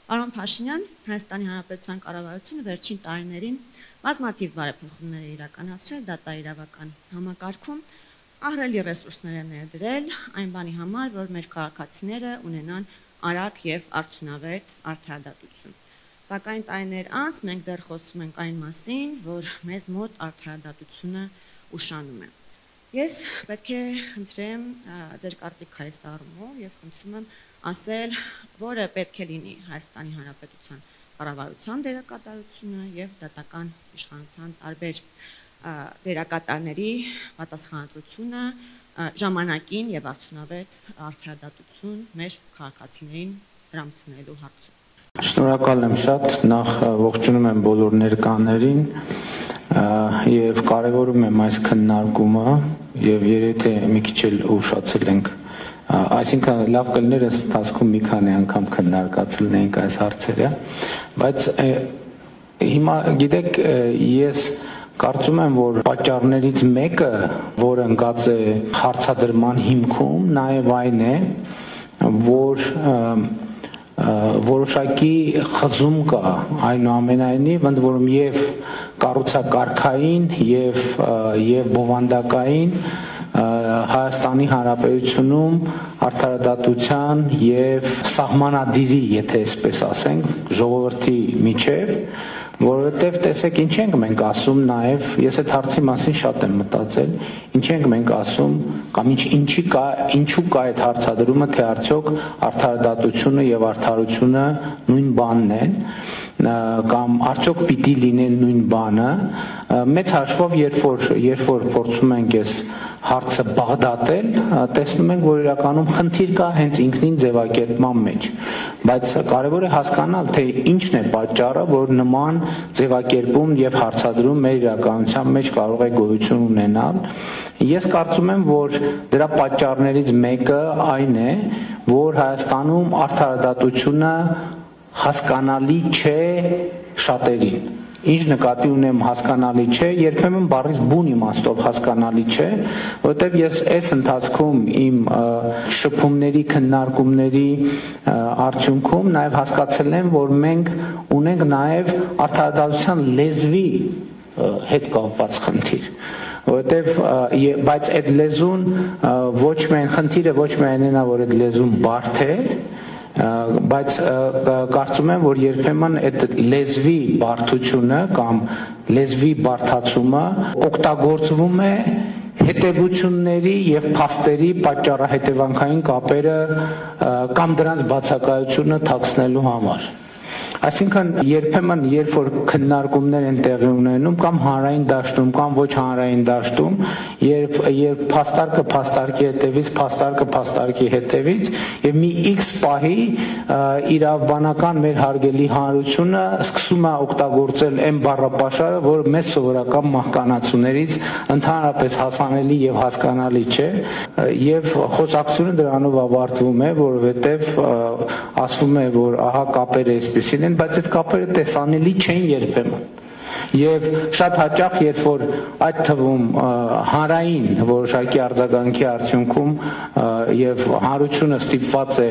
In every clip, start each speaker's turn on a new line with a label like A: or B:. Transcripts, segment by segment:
A: Պարոն Փաշինյան, Հայաստանի Հանրապետության կառավարությունը վերջին տարիներին բազմաթիվ բարեփոխումներ է իրականացրել դատաիրավական համակարգում, ահռելի ռեսուրսներ է ներդրել այն բանի համար, որ մեր քաղաքացիները ունենան արագ եւ արդյունավետ արդարադատություն։ Սակայն տարիներ անց մենք դեռ խոսում ենք այն մասին, որ մեզ մոտ արդարադատությունը ուշանում է։ Ես պետք է խնդրեմ ձեր կարծիքը այս առումով եւ խնդրում եմ ասել, որը պետք է լինի Հայաստանի Հանրապետության կառավարության դերակատարությունը եւ դատական իշխանության տարբեր դերակատարների պատասխանատվությունը ժամանակին եւ արդյունավետ արդարադատություն մեր քաղաքացիներին հրամցնելու հարցում։
B: Շնորհակալ եմ շատ, նախ ողջունում եմ բոլոր ներկաներին եւ կարեւորում եմ այս քննարկումը եւ երեթե մի քիչ էլ ուշացել ենք, այսինքն լավ կլիներ այս ընթացքում մի քանի անգամ քննարկացնենք այս հարցերը, բայց հիմա գիտեք, ես կարծում եմ, որ պատճառներից մեկը, որը ընկած է հարցադրման հիմքում, նաեւ այն է, որ որոշակի խզում կա այնուամենայնիվ, ընդ որում եւ կառուցակարգային եւ բովանդակային Հայաստանի Հանրապետությունում արդարադատության եւ սահմանադիրի, եթե այսպես ասենք, ժողովրդի միջև, որովհետեւ տեսեք ինչ ենք մենք ասում նաեւ, ես այդ հարցի մասին շատ եմ մտածել, ինչ ենք մենք ասում կամ ինչու կա այդ հարցադրումը, թե արդյոք արդարադատությունը եւ արդարությունը նույն բանն են կամ արդյոք պիտի լինեն նույն բանը, մեծ հաշվով երբ որ փորձում ենք այս հարցը բաղդատել, տեսնում ենք, որ իրականում խնդիր կա հենց ինքնին ձևակերպման մեջ, բայց կարևոր է հասկանալ, թե ինչն է պատճառը, որ նման ձևակերպում եւ հարցադրում մեր իրականության մեջ կարող է գոյություն ունենալ։ Ես կարծում եմ, որ դրա պատճառներից մեկը այն է, որ Հայաստանում արդարադատությունը հասկանալի չէ շատերին։ Ինչ նկատի ունեմ հասկանալի չէ, երբեմն բառից բուն իմաստով հասկանալի չէ, որովհետև ես այս ընթացքում իմ շփումների, քննարկումների արդյունքում նաև հասկացել եմ, որ մենք ունենք նաև արդարադատության լեզվի հետ կապված խնդիր, որովհետև բայց այդ լեզուն ոչ միայն խնդիրը ոչ միայն նա, որ այդ լեզուն բարդ է, բայց կարծում եմ, որ երբեմն այդ լեզվի բարդությունը կամ լեզվի բարդացումը օգտագործվում է հետևությունների եւ փաստերի պատճառահետևանքային կապերը կամ դրանց բացակայությունը թաքցնելու համար։ Այսինքն երբեմն երբ որ քննարկումներ են տեղի ունենում կամ հանրային դաշտում կամ ոչ հանրային դաշտում, երբ փաստարկը փաստարկի հետևից, փաստարկը փաստարկի հետևից եւ մի X պահի իրավաբանական մեր հարգելի հանրությունը սկսում է օգտագործել այն բառապաշարը, որը մեծ սովորական մահկանացուներից ընդհանրապես հասանելի եւ հասկանալի չէ, եւ խոսակցությունը դրանով ավարտվում է, որովհետեւ ասվում է, որ ահա կապերը այսպեսին են, բայց այդ կապերը տեսանելի չեն երբեմն։ Եվ շատ հաճախ, երբ որ այդ թվում հանրային որոշակի արձագանքի արդյունքում եւ հանրությունը ստիպված է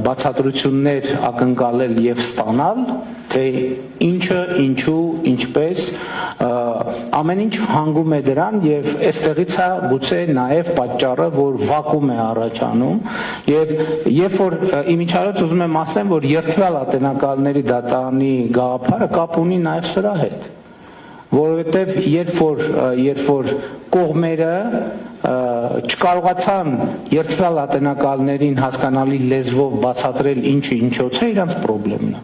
B: բացատրություններ ակնկալել եւ ստանալ, թե ինչը, ինչու, ինչպես, ամեն ինչ հանգում է դրան եւ այստեղից է գուցե նաեւ պատճառը, որ վակուում է առաջանում եւ երբ որ իմիջիայլոց ուզում եմ ասեմ, որ երթվյալ ատենակալների դատարանի գաղափարը կապ ունի նաեւ սրա հետ, որովհետեւ երբ որ կողմերը չկարողացան երթվյալ ատենակալներին հասկանալի լեզվով բացատրել ինչը ինչոց է, իրանց խնդիրն է։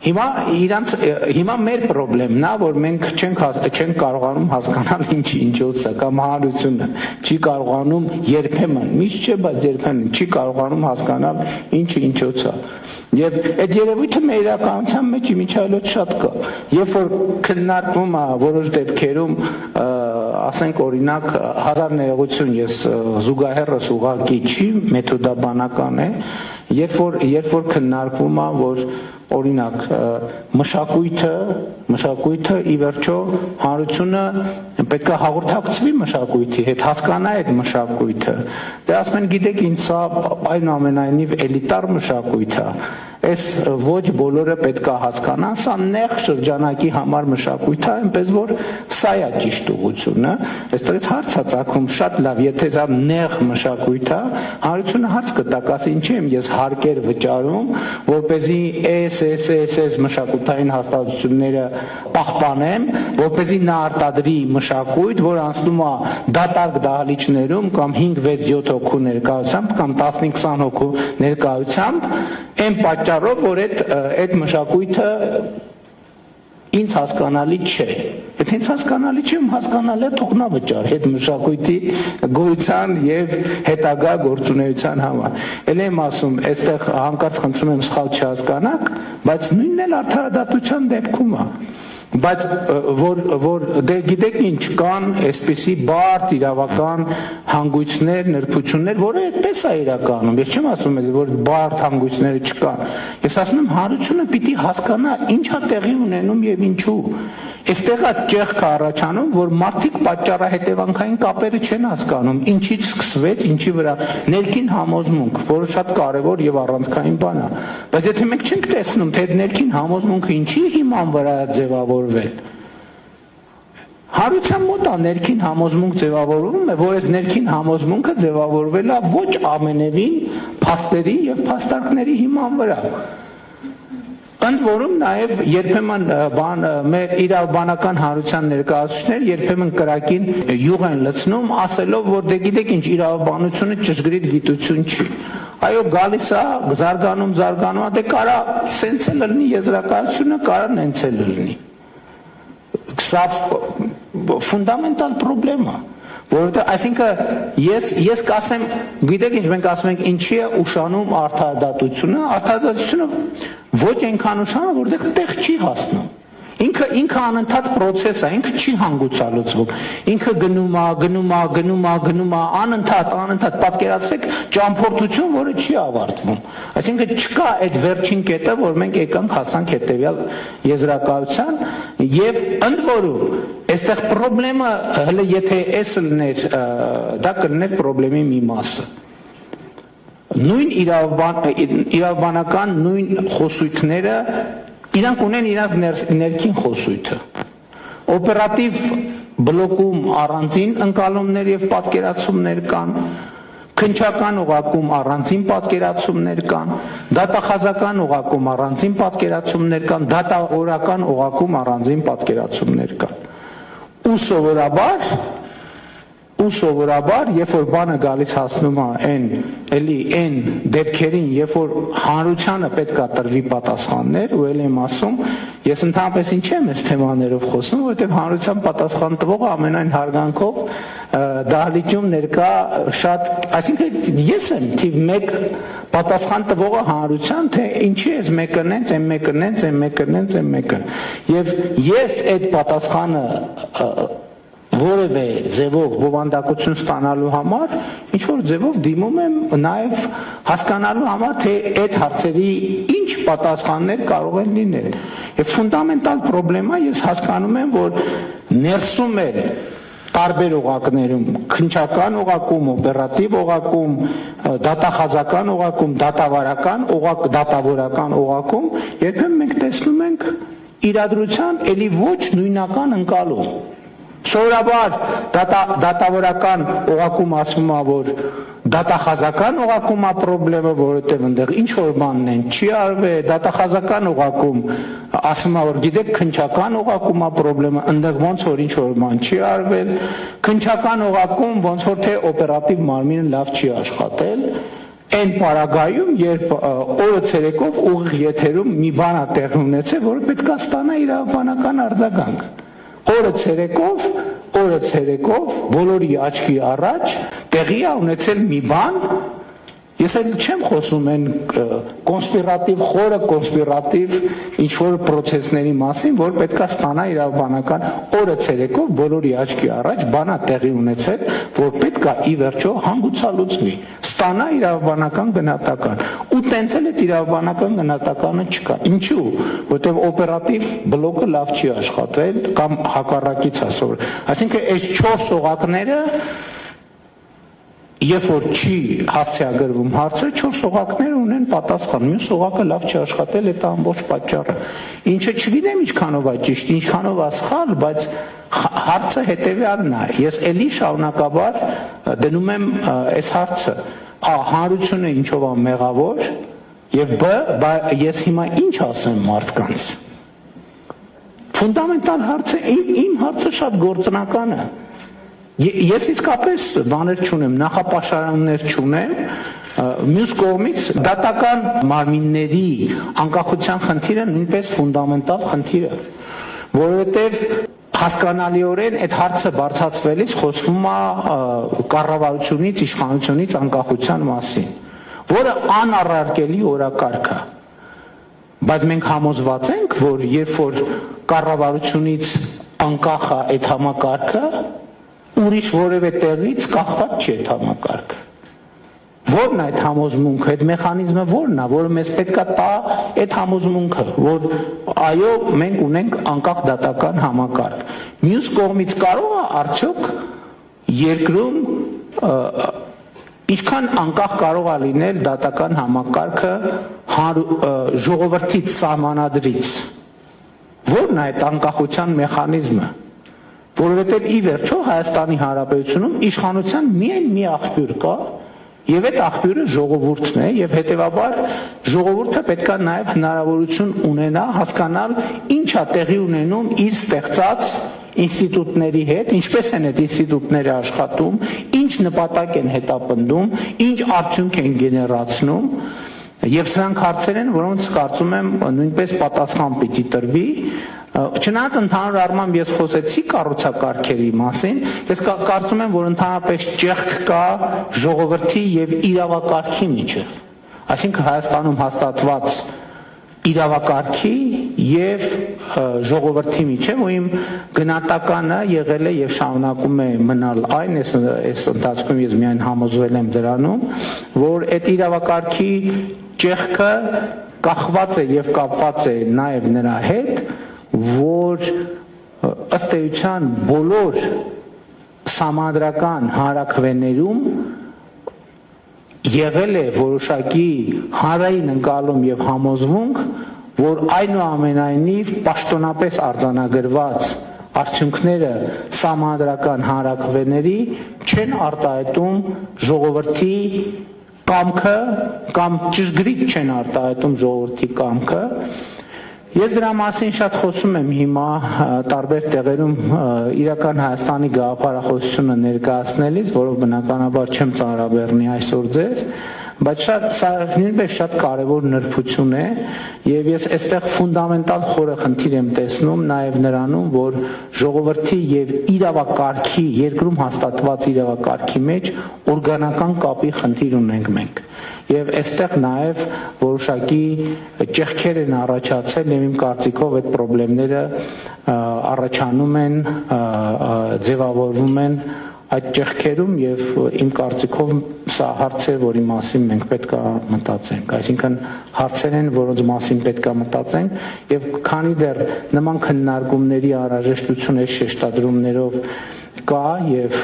B: Հիմա մեր խնդիրն է, որ մենք չենք կարողանում հասկանալ ինչը ինչոց է, կամ հանրությունը չի կարողանում երբեմն, միշտ չէ, բայց երբեմն չի կարողանում հասկանալ ինչը ինչոց է։ Եվ այդ երևույթը մեր իրականության մեջ իմիջիայլոց շատ կա։ Երբ որ քննարկվում է որոշ դեպքերում, ասենք օրինակ 1000 ներողություն, ես զուգահեռս ուղղակի չի, մեթոդաբանական է, երբ որ քննարկվում է, որ օրինակ մշակույթը ի վերջո հանրությունը պետք է հաղորդակցվի մշակույթի հետ, հասկանա այդ մշակույթը։ Դե ասում են, գիտեք, ինձ սա այնուամենայնիվ էլիտար մշակույթ է։ Այս ոչ բոլորը պետք է հասկանան, սա նեղ շրջանակի համար մշակույթ է, այնպես որ սա է ճիշտ ուղղությունը։ Այստեղից հարց է ծագում, շատ լավ, եթե դա նեղ մշակույթ է, հանրությունը հարց կտակ, ասի ինչի եմ ես հարկեր վճարում, որպեսզի այս մշակութային հաստատությունները պահպանեմ, որպեսզի նա արտադրի մշակույթ, որ անցնում է դատարկ դահլիճներում կամ 5-6-7 հոգու ներկայությամբ կամ 15-20 հոգու ներկայությամբ, այն պատճառով, որ այդ մշակույթը ինձ հասկանալի չէ։ Եթե ինձ հասկանալի չէ, հասկանալի է թողնա վճար այդ մշակույթի գոյության եւ հետագա գործունեության համար։ Էլ եմ ասում, այստեղ հանկարծ խնդրում եմ սխալ չհասկանաք, բայց նույնն էլ արդարադատության դեպքում է։ Բայց որ դե գիտեք ինչ կան այսպիսի բարդ իրավական հանգույցներ, նրբություններ, որը այդպես է իրականում։ Ես չեմ ասում որ բարդ հանգույցները չկան։ Ես ասում եմ հանրությունը պիտի հասկանա ինչ է տեղի ունենում եւ ինչու։ Այստեղ է ճեղքը առաջանում, որ մարդիկ պատճառահետևանքային կապերը չեն հասկանում, ինչից սկսվեց, ինչի վրա ներքին համոզմունք, որը շատ կարևոր եւ առանցքային բան է։ Բայց եթե մենք չենք տեսնում, թե այդ ներքին համոզմունքը ինչի հիման վրա է ձևավորվել, հարության մոտ է ներքին համոզմունք ձևավորվում է, որ այս ներքին համոզմունքը ձևավորվել է ոչ ամենևին փաստերի եւ փաստարկների հիման վրա։ Ընդ որում նաև երբեմն մեր իրավաբանական հանրության ներկայացուցիչներ երբեմն կրակին յուղ են լցնում, ասելով, որ դե գիտեք ինչ, իրավաբանությունը ճշգրիտ գիտություն չի։ Այո, գալիս է, զարգանում, դե կարա սենց էլ լինի եզրակացությունը, կարա նենց էլ լինի։ Սա ֆունդամենտալ պրոբլեմ է, որովհետև այսինքն ես կասեմ, գիտեք ինչ, մենք ասում ենք ինչի է ուշանում արդարադատությունը ոչ այնքան ուշանում, որտեղ տեղ չի հասնում։ Ինքը անընդհատ process է, ինքը չի հանգուցալուծվում։ Ինքը գնում է, անընդհատ պատկերացրեք ճամփորդություն, որը չի ավարտվում։ Այսինքն չկա այդ վերջին կետը, որ մենք եկանք հասանք հետևյալ եզրակացության, եւ ընդ որում այստեղ խնդրումը հələ եթե էս լիներ, դա կլիներ խնդրի մի մասը։ Նույն իրավաբանական նույն խոսույթները իրանք ունեն իրանք ներքին խոսույթը։ Օպերատիվ բլոկում առանձին ընկալումներ եւ պատկերացումներ կան, քննչական օղակում առանձին պատկերացումներ կան, դատախազական օղակում առանձին պատկերացումներ կան, դատավորական օղակում առանձին պատկերացումներ կան։ Ու սովորաբար, երբ որ բանը գալիս հասնում է այն դեպքերին, երբ որ հանրությանը պետք է տրվի պատասխաններ, ու էլ եմ ասում, ես ընդհանրապես ինչ եմ այս թեմաներով խոսում, որովհետև հանրության պատասխան տվողը ամենայն հարգանքով դահլիճում ներկա շատ, այսինքն ես եմ թիվ 1 պատասխան տվողը հանրության, թե ինչի ես մեկը նենց, այն մեկը նենց, այն մեկը նենց, այն մեկը։ Եվ ես այդ պատասխանը որևէ ձևով բովանդակություն ստանալու համար ինչ որ ձևով դիմում եմ նաև հասկանալու համար, թե այդ հարցերի ինչ պատասխաններ կարող են լինել։ Եվ ֆունդամենտալ խնդրեմը ես հասկանում եմ, որ ներսում է տարբեր օղակներում, քննչական օղակում, օպերատիվ օղակում, դատախազական օղակում, դատավորական օղակում, երբեմն մենք տեսնում ենք իրադրության էլի ոչ նույնական ընկալում։ Սովորաբար դատավորական օղակում ասվում է, որ դատախազական օղակում է խնդրեմը, որովհետև այնտեղ ինչ որ բանն են չի արվել, դատախազական օղակում ասվում է, որ գիտեք, քննչական օղակում է խնդրեմը, այնտեղ ոնց որ ինչ որ բան չի արվել, քննչական օղակում ոնց որ թե օպերատիվ մարմինը լավ չի աշխատել, այն պարագայում, երբ օրը ցերեկով ուղիղ եթերում մի բան է տեղի ունեցել, որը պետք է ստանա իրավաբանական արձագանք։ Օրը ցերեկով բոլորի աչքի առաջ տեղի է ունեցել մի բան, Ես էլ չեմ խոսում այն կոնսպիրատիվ, խորը կոնսպիրատիվ ինչ-որ պրոցեսների մասին, որ պետքա ստանա իրավաբանական օրը ցերեկով բոլորի աչքի առաջ բանա տեղի ունեցել, որ պետքա ի վերջո հանգուցալուծվի, ստանա իրավաբանական գնահատական։ Ու տենց էլ այդ իրավաբանական գնահատականը չկա։ Ինչու՞, որտեղ օպերատիվ բլոկը լավ չի աշխատել կամ հակառակից ասոր։ Այսինքն այս 4 օղակները Երբ որ չի հասցեագրվում հարցը, 4 օղակներ ունեն պատասխան, մյուս օղակը լավ չի աշխատել, այդ ամբողջ պատճառը։ Ինչը չգիտեմ ինչքանով է ճիշտ, ինչքանով է սխալ, բայց հարցը հետևյալն է։ Ես էլի շարունակաբար դնում եմ այս հարցը. A. Հանրությունը ինչով է մեղավոր, եւ B. Ես հիմա ինչ ասեմ մարդկանց։ Ֆունդամենտալ հարցը, իմ հարցը շատ գործնական է։ Ես իսկապես բաներ չունեմ, նախապաշարաններ չունեմ, մյուս կողմից դատական մարմինների անկախության խնդիրը նույնպես ֆունդամենտալ խնդիր է, որովհետև հասկանալիորեն այդ հարցը բարձրացվելիս խոսվում է կառավարությունից, իշխանությունից անկախության մասին, որը անառարկելի օրակարգ է, բայց մենք համոզված ենք, որ երբ որ կառավարությունից անկախ է այդ համակարգը, ուրիշ որևէ տեղից կախված չի այդ համակարգը։ Որն է այդ համոզմունքը, այդ մեխանիզմը որն է, որը մեզ պետք է տա այդ համոզմունքը, որ այո, մենք ունենք անկախ դատական համակարգ։ Մյուս կողմից կարող է արդյոք երկրում ինչքան անկախ կարող է լինել դատական համակարգը ժողովրդից սահմանադրից։ Որն է այդ անկախության մեխանիզմը։ Որովհետև ի վերջո Հայաստանի Հանրապետությունում իշխանության միայն մի աղբյուր կա, եւ այդ աղբյուրը ժողովուրդն է, եւ հետեւաբար ժողովուրդը պետք է նաեւ հնարավորություն ունենա հասկանալ ինչ է տեղի ունենում իր ստեղծած ինստիտուտների հետ, ինչպես են այդ ինստիտուտները աշխատում, ինչ նպատակ են հետապնդում, ինչ արդյունք են գեներացնում, եւ սրանք հարցեր են, որոնց կարծում եմ նույնպես պատասխան պիտի տրվի։ Չնայած ընդհանուր առմամբ ես խոսեցի կառուցակարգերի մասին, ես կարծում եմ, որ ընդհանրապես ճեղք կա ժողովրդի եւ իրավակարգի միջեւ։ Այսինքն Հայաստանում հաստատված իրավակարգի եւ ժողովրդի միջեւ, ու իմ գնահատականը եղել է եւ շարունակում է մնալ այն, այս ընթացքում ես միայն համոզվել եմ դրանում, որ այդ իրավակարգի ճեղքը կախված է եւ կապված է նաեւ նրա հետ, որ ըստ էության բոլոր սահմանադրական հանրաքվեներում եղել է որոշակի հանրային ընկալում եւ համոզմունք, որ այնուամենայնիվ պաշտոնապես արձանագրված արդյունքները սահմանադրական հանրաքվեների չեն արտահայտում ժողովրդի կամքը կամ ճշգրիտ չեն արտահայտում ժողովրդի կամքը։ Ես դրա մասին շատ խոսում եմ հիմա տարբեր տեղերում իրական Հայաստանի գաղափարախոսությունը ներկայացնելիս, որով բնականաբար չեմ ծանրաբեռնի այսօր ձեզ, բայց սա նույնպես շատ կարևոր նրբություն է եւ ես այստեղ ֆունդամենտալ խորը խնդիր եմ տեսնում նաեւ նրանում, որ ժողովրդի եւ իրավակարգի երկրում հաստատված իրավակարգի մեջ օրգանական կապի խնդիր ունենք մենք։ Եվ այստեղ նաև որոշակի ճեղքեր են առաջացել եւ իմ կարծիքով այդ խնդիրները առաջանում են, ձևավորվում են այդ ճեղքերում եւ իմ կարծիքով սա հարց է, որի մասին մենք պետք է մտածենք, այսինքն հարցեր են, որոնց մասին պետք է մտածենք եւ քանի դեռ նման քննարկումների անհրաժեշտություն է շեշտադրումներով կա եւ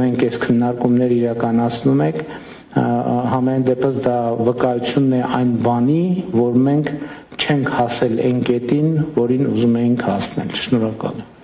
B: մենք այս քննարկումները իրականացնում ենք, համեն դեպս դա վկայությունն է այն բանի, որ մենք չենք հասել այն կետին, որին ուզում էինք հասնել։ Շնորհակալ եմ։